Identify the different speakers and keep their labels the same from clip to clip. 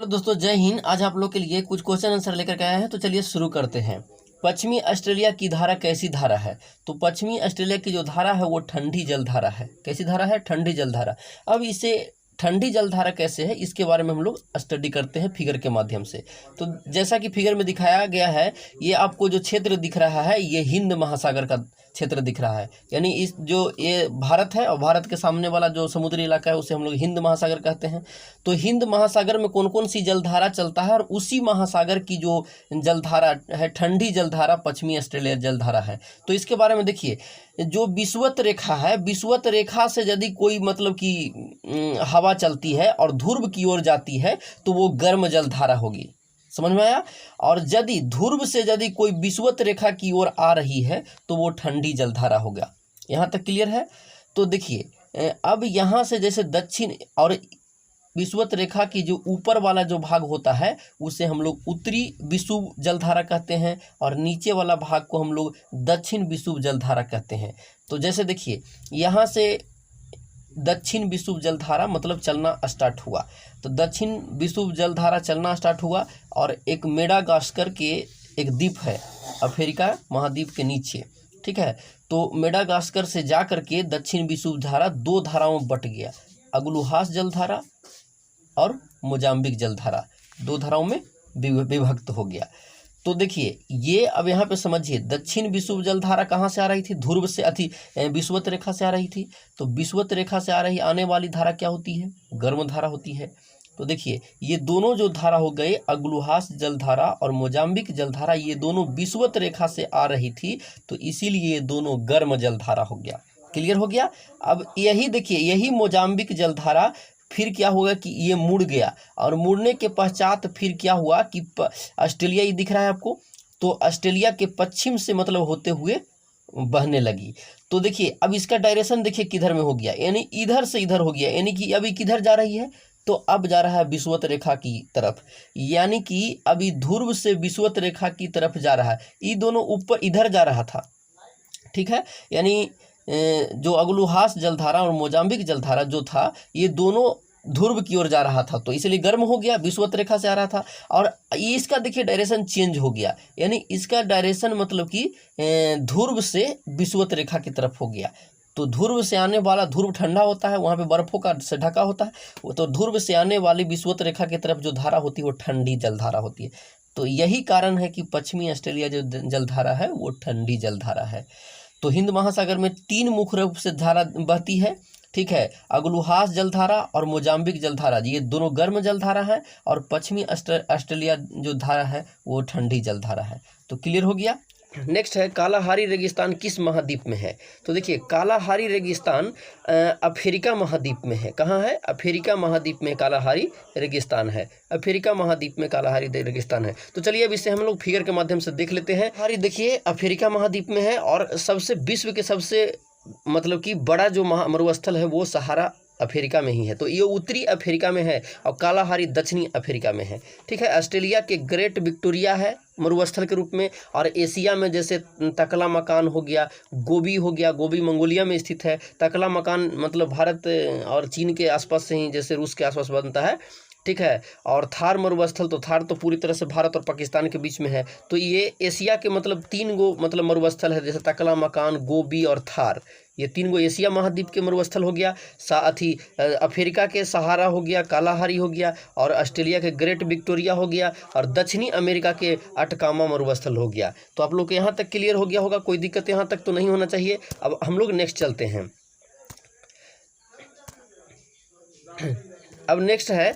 Speaker 1: तो दोस्तों जय हिंद। आज आप लोग के लिए कुछ क्वेश्चन आंसर लेकर के आए हैं, तो चलिए शुरू करते हैं। पश्चिमी ऑस्ट्रेलिया की धारा कैसी धारा है? तो पश्चिमी ऑस्ट्रेलिया की जो धारा है वो ठंडी जल धारा है। कैसी धारा है? ठंडी जल धारा। अब इसे ठंडी जल धारा कैसे है, इसके बारे में हम लोग स्टडी करते हैं फिगर के माध्यम से। तो जैसा कि फिगर में दिखाया गया है, ये आपको जो क्षेत्र दिख रहा है ये हिंद महासागर का क्षेत्र दिख रहा है। यानी इस जो ये भारत है और भारत के सामने वाला जो समुद्री इलाका है उसे हम लोग हिंद महासागर कहते हैं। तो हिंद महासागर में कौन कौन सी जलधारा चलता है, और उसी महासागर की जो जलधारा है ठंडी जलधारा पश्चिमी ऑस्ट्रेलिया जलधारा है। तो इसके बारे में देखिए, जो विषुवत रेखा है, विषुवत रेखा से यदि कोई मतलब कि हवा चलती है और ध्रुव की ओर जाती है तो वो गर्म जलधारा होगी। समझ में आया? और यदि ध्रुव से यदि कोई विषुवत रेखा की ओर आ रही है तो वो ठंडी जलधारा होगा। यहाँ तक क्लियर है? तो देखिए, अब यहाँ से जैसे दक्षिण और विषुवत रेखा की जो ऊपर वाला जो भाग होता है उसे हम लोग उत्तरी विषुव जलधारा कहते हैं, और नीचे वाला भाग को हम लोग दक्षिण विषुव जलधारा कहते हैं। तो जैसे देखिए, यहाँ से दक्षिण विषुव जलधारा मतलब चलना स्टार्ट हुआ, तो दक्षिण विषुव जलधारा चलना स्टार्ट हुआ, और एक मेडागास्कर के एक द्वीप है अफ्रीका महाद्वीप के नीचे, ठीक है। तो मेडागास्कर से जा कर के दक्षिण विषुव धारा दो धाराओं में बट गया, अगलुहास जलधारा और मोजाम्बिक जलधारा, दो धाराओं में विभक्त हो गया। तो देखिए, ये अब यहाँ पे समझिए, दक्षिण विषुव जलधारा कहाँ से आ रही थी? ध्रुव से विषुवत रेखा से आ रही थी। तो विषुवत रेखा से आने वाली धारा क्या होती है? गर्म धारा होती है। तो देखिए, ये दोनों जो धारा हो गए, अगलुहास जलधारा और मोजाम्बिक जलधारा, ये दोनों विषुवत रेखा से आ रही थी, तो इसीलिए ये दोनों गर्म जलधारा हो गया। क्लियर हो गया? अब यही देखिए, यही मोजाम्बिक जलधारा फिर क्या होगा कि ये मुड़ गया, और मुड़ने के पश्चात फिर क्या हुआ कि ऑस्ट्रेलिया, ये दिख रहा है आपको, तो ऑस्ट्रेलिया के पश्चिम से मतलब होते हुए बहने लगी। तो देखिए, अब इसका डायरेक्शन देखिए किधर में हो गया, यानी इधर से इधर हो गया। यानी कि अभी किधर जा रही है? तो अब जा रहा है विषुवत रेखा की तरफ, यानी कि अभी ध्रुव से विषुवत रेखा की तरफ जा रहा है। ये दोनों ऊपर इधर जा रहा था, ठीक है। यानी जो अगलुहास जलधारा और मोजाम्बिक जलधारा जो था, ये दोनों ध्रुव की ओर जा रहा था, तो इसलिए गर्म हो गया, विषुवत रेखा से आ रहा था। और इसका देखिए डायरेक्शन चेंज हो गया, यानी इसका डायरेक्शन मतलब कि ध्रुव से विषुवत रेखा की तरफ हो गया। तो ध्रुव से आने वाला, ध्रुव ठंडा होता है, वहाँ पे बर्फों का से ढका होता है, तो ध्रुव से आने वाली विषुवत रेखा की तरफ जो धारा होती है वो ठंडी जलधारा होती है। तो यही कारण है कि पश्चिमी ऑस्ट्रेलिया जो जलधारा है वो ठंडी जलधारा है। तो हिंद महासागर में तीन मुख्य रूप से धारा बहती है, ठीक है। अगलुहास जलधारा और मोजाम्बिक जलधारा, ये दोनों गर्म जलधारा है, और पश्चिमी ऑस्ट्रेलिया जो धारा है वो ठंडी जलधारा है। तो क्लियर हो गया? नेक्स्ट है, कालाहारी रेगिस्तान किस महाद्वीप में है? तो देखिए, कालाहारी रेगिस्तान अफ्रीका महाद्वीप में है। कहाँ है? अफ्रीका महाद्वीप में कालाहारी रेगिस्तान है। अफ्रीका महाद्वीप में कालाहारी रेगिस्तान है। तो चलिए अब इसे हम लोग फिगर के माध्यम से देख लेते हैं। हारी देखिए अफ्रीका महाद्वीप में है, और सबसे विश्व के सबसे मतलब कि बड़ा जो मरुस्थल है वो सहारा अफ्रीका में ही है। तो ये उत्तरी अफ्रीका में है, और कालाहारी दक्षिणी अफ्रीका में है, ठीक है। ऑस्ट्रेलिया के ग्रेट विक्टोरिया है मरुस्थल के रूप में, और एशिया में जैसे तकला मकान हो गया, गोबी हो गया, गोबी मंगोलिया में स्थित है। तकला मकान मतलब भारत और चीन के आसपास से ही, जैसे रूस के आसपास बनता है, ठीक है। और थार मरुस्थल, तो थार तो पूरी तरह से भारत और पाकिस्तान के बीच में है। तो ये एशिया के मतलब तीन गो मतलब मरुस्थल है, जैसे तकला मकान, गोबी और थार, ये तीन गो एशिया महाद्वीप के मरुस्थल हो गया। साथ ही अफ्रीका के सहारा हो गया, कालाहारी हो गया, और ऑस्ट्रेलिया के ग्रेट विक्टोरिया हो गया, और दक्षिणी अमेरिका के अटकामा मरुस्थल हो गया। तो आप लोग के यहाँ तक क्लियर हो गया होगा, कोई दिक्कत यहाँ तक तो नहीं होना चाहिए। अब हम लोग नेक्स्ट चलते हैं। अब नेक्स्ट है,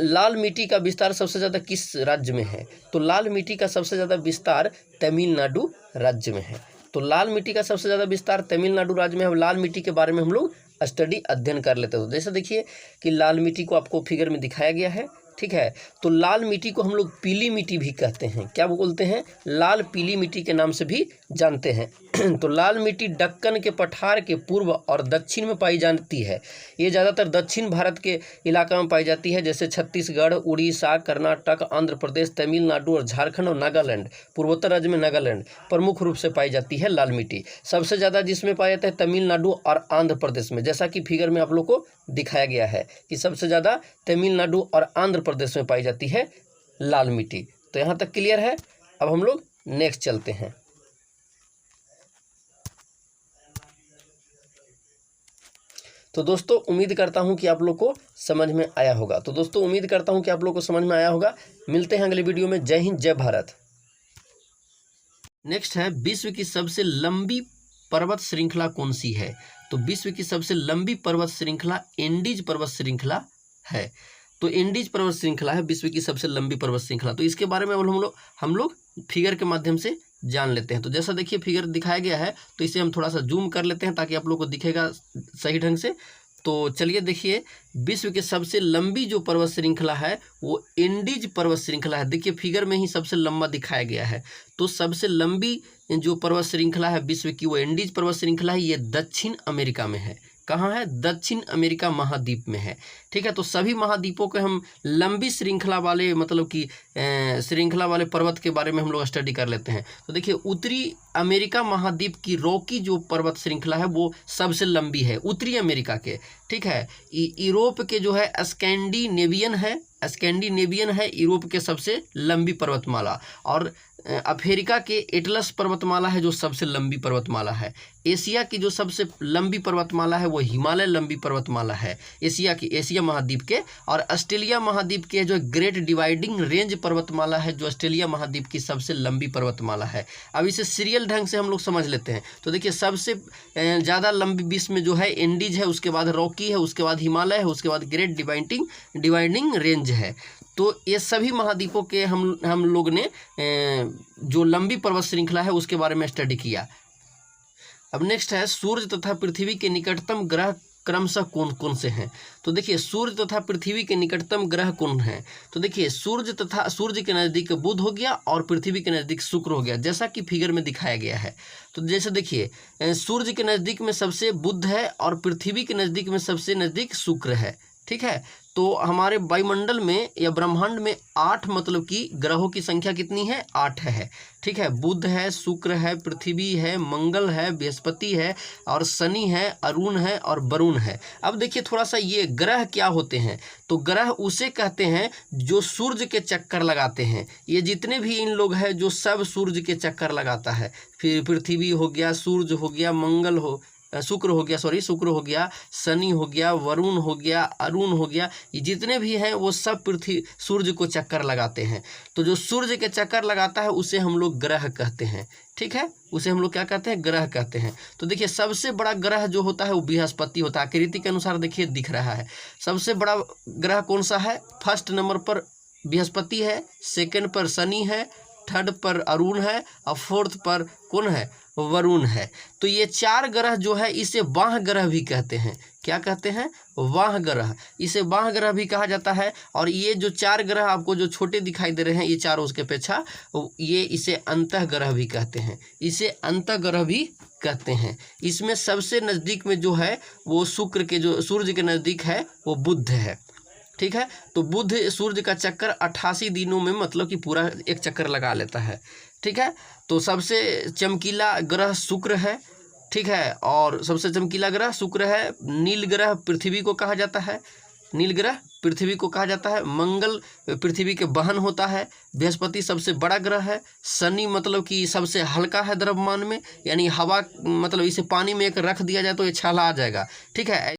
Speaker 1: लाल मिट्टी का विस्तार सबसे ज़्यादा किस राज्य में है? तो लाल मिट्टी का सबसे ज़्यादा विस्तार तमिलनाडु राज्य में है। तो लाल मिट्टी का सबसे ज़्यादा विस्तार तमिलनाडु राज्य में है। लाल मिट्टी के बारे में हम लोग अध्ययन कर लेते हैं। तो जैसे देखिए कि लाल मिट्टी को आपको फिगर में दिखाया गया है, ठीक है। तो लाल मिट्टी को हम लोग पीली मिट्टी भी कहते हैं। क्या बोलते हैं? लाल पीली मिट्टी के नाम से भी जानते हैं। तो लाल मिट्टी दक्कन के पठार के पूर्व और दक्षिण में पाई जाती है। ये ज़्यादातर दक्षिण भारत के इलाका में पाई जाती है, जैसे छत्तीसगढ़, उड़ीसा, कर्नाटक, आंध्र प्रदेश, तमिलनाडु और झारखंड और नागालैंड, पूर्वोत्तर राज्य में नागालैंड प्रमुख रूप से पाई जाती है लाल मिट्टी। सबसे ज़्यादा जिसमें पाया जाता है तमिलनाडु और आंध्र प्रदेश में, जैसा कि फिगर में आप लोग को दिखाया गया है कि सबसे ज़्यादा तमिलनाडु और आंध्र प्रदेश में पाई जाती है लाल मिट्टी। तो यहाँ तक क्लियर है। अब हम लोग नेक्स्ट चलते हैं। तो दोस्तों उम्मीद करता हूं कि आप लोग को समझ में आया होगा। मिलते हैं अगले वीडियो में। जय हिंद, जय भारत। नेक्स्ट है, विश्व की सबसे लंबी पर्वत श्रृंखला कौन सी है? तो विश्व की सबसे लंबी पर्वत श्रृंखला एंडीज पर्वत श्रृंखला है। तो एंडीज पर्वत श्रृंखला है विश्व की सबसे लंबी पर्वत श्रृंखला। तो इसके बारे में हम लोग फिगर के माध्यम से जान लेते हैं। तो जैसा देखिए फिगर दिखाया गया है, तो इसे हम थोड़ा सा जूम कर लेते हैं ताकि आप लोग को दिखेगा सही ढंग से। तो चलिए देखिए, विश्व के सबसे लंबी जो पर्वत श्रृंखला है वो एंडीज पर्वत श्रृंखला है। देखिए फिगर में ही सबसे लंबा दिखाया गया है। तो सबसे लंबी जो पर्वत श्रृंखला है विश्व की वो एंडीज पर्वत श्रृंखला है। ये दक्षिण अमेरिका में है। कहाँ है? दक्षिण अमेरिका महाद्वीप में है। ठीक है, तो सभी महाद्वीपों के हम लंबी श्रृंखला वाले मतलब कि श्रृंखला वाले पर्वत के बारे में हम लोग स्टडी कर लेते हैं। तो देखिए उत्तरी अमेरिका महाद्वीप की रॉकी जो पर्वत श्रृंखला है वो सबसे लंबी है उत्तरी अमेरिका के। ठीक है, यूरोप के जो है स्कैंडिनेवियन है यूरोप के सबसे लंबी पर्वतमाला। और अफ्रीका के एटलस पर्वतमाला है जो सबसे लंबी पर्वतमाला है। एशिया की जो सबसे लंबी पर्वतमाला है वो हिमालय लंबी पर्वतमाला है एशिया महाद्वीप के। और ऑस्ट्रेलिया महाद्वीप के जो ग्रेट डिवाइडिंग रेंज पर्वतमाला है जो ऑस्ट्रेलिया महाद्वीप की सबसे लंबी पर्वतमाला है। अब इसे सीरियल ढंग से हम लोग समझ लेते हैं। तो देखिए सबसे ज़्यादा लंबी विश्व में जो है एंडीज है, उसके बाद रॉकी है, उसके बाद हिमालय है, उसके बाद ग्रेट डिवाइडिंग रेंज है। तो ये सभी महाद्वीपों के हम लोग ने जो लंबी पर्वत श्रृंखला है उसके बारे में स्टडी किया। अब नेक्स्ट है, सूर्य तथा पृथ्वी के निकटतम ग्रह क्रमशः कौन कौन से हैं? तो देखिए सूर्य तथा पृथ्वी के निकटतम ग्रह कौन हैं? तो देखिए सूर्य के नज़दीक बुध हो गया और पृथ्वी के नज़दीक शुक्र हो गया, जैसा कि फिगर में दिखाया गया है। तो जैसे देखिए सूर्य के नज़दीक में सबसे बुध है और पृथ्वी के नज़दीक में सबसे नज़दीक शुक्र है। ठीक है, तो हमारे वायुमंडल में या ब्रह्मांड में 8 मतलब कि ग्रहों की संख्या कितनी है? 8 है। ठीक है, बुध है, शुक्र है, पृथ्वी है, मंगल है, बृहस्पति है और शनि है, अरुण है और वरुण है। अब देखिए थोड़ा सा ये ग्रह क्या होते हैं? तो ग्रह उसे कहते हैं जो सूर्य के चक्कर लगाते हैं। ये जितने भी इन लोग हैं जो सब सूर्य के चक्कर लगाता है। फिर पृथ्वी हो गया, सूर्य हो गया, शुक्र हो गया, शनि हो गया, वरुण हो गया, अरुण हो गया, ये जितने भी हैं वो सब सूर्य को चक्कर लगाते हैं। तो जो सूर्य के चक्कर लगाता है उसे हम लोग ग्रह कहते हैं। ठीक है, उसे हम लोग क्या कहते हैं? ग्रह कहते हैं। तो देखिए सबसे बड़ा ग्रह जो होता है वो बृहस्पति होता है। आकृति के अनुसार देखिए दिख रहा है। सबसे बड़ा ग्रह कौन सा है? फर्स्ट नंबर पर बृहस्पति है, सेकंड पर शनि है, थर्ड पर अरुण है और फोर्थ पर कौन है? वरुण है। तो ये 4 ग्रह जो है इसे वाह ग्रह भी कहते हैं। क्या कहते हैं? वाह ग्रह। इसे वाह ग्रह भी कहा जाता है। और ये जो 4 ग्रह आपको जो छोटे दिखाई दे रहे हैं ये चारों उसके अपेक्षा, ये इसे अंतः ग्रह भी कहते हैं। इसमें सबसे नज़दीक में जो है वो सूर्य के नज़दीक है वो बुध है। ठीक है, तो बुध सूर्य का चक्कर 88 दिनों में मतलब कि पूरा एक चक्कर लगा लेता है। ठीक है, तो सबसे चमकीला ग्रह शुक्र है। ठीक है, और सबसे चमकीला ग्रह शुक्र है। नील ग्रह पृथ्वी को कहा जाता है। मंगल पृथ्वी के बहन होता है। बृहस्पति सबसे बड़ा ग्रह है। शनि मतलब कि सबसे हल्का है द्रव्यमान में, यानी हवा मतलब इसे पानी में एक रख दिया जाए तो ये छलहा जाएगा। ठीक है।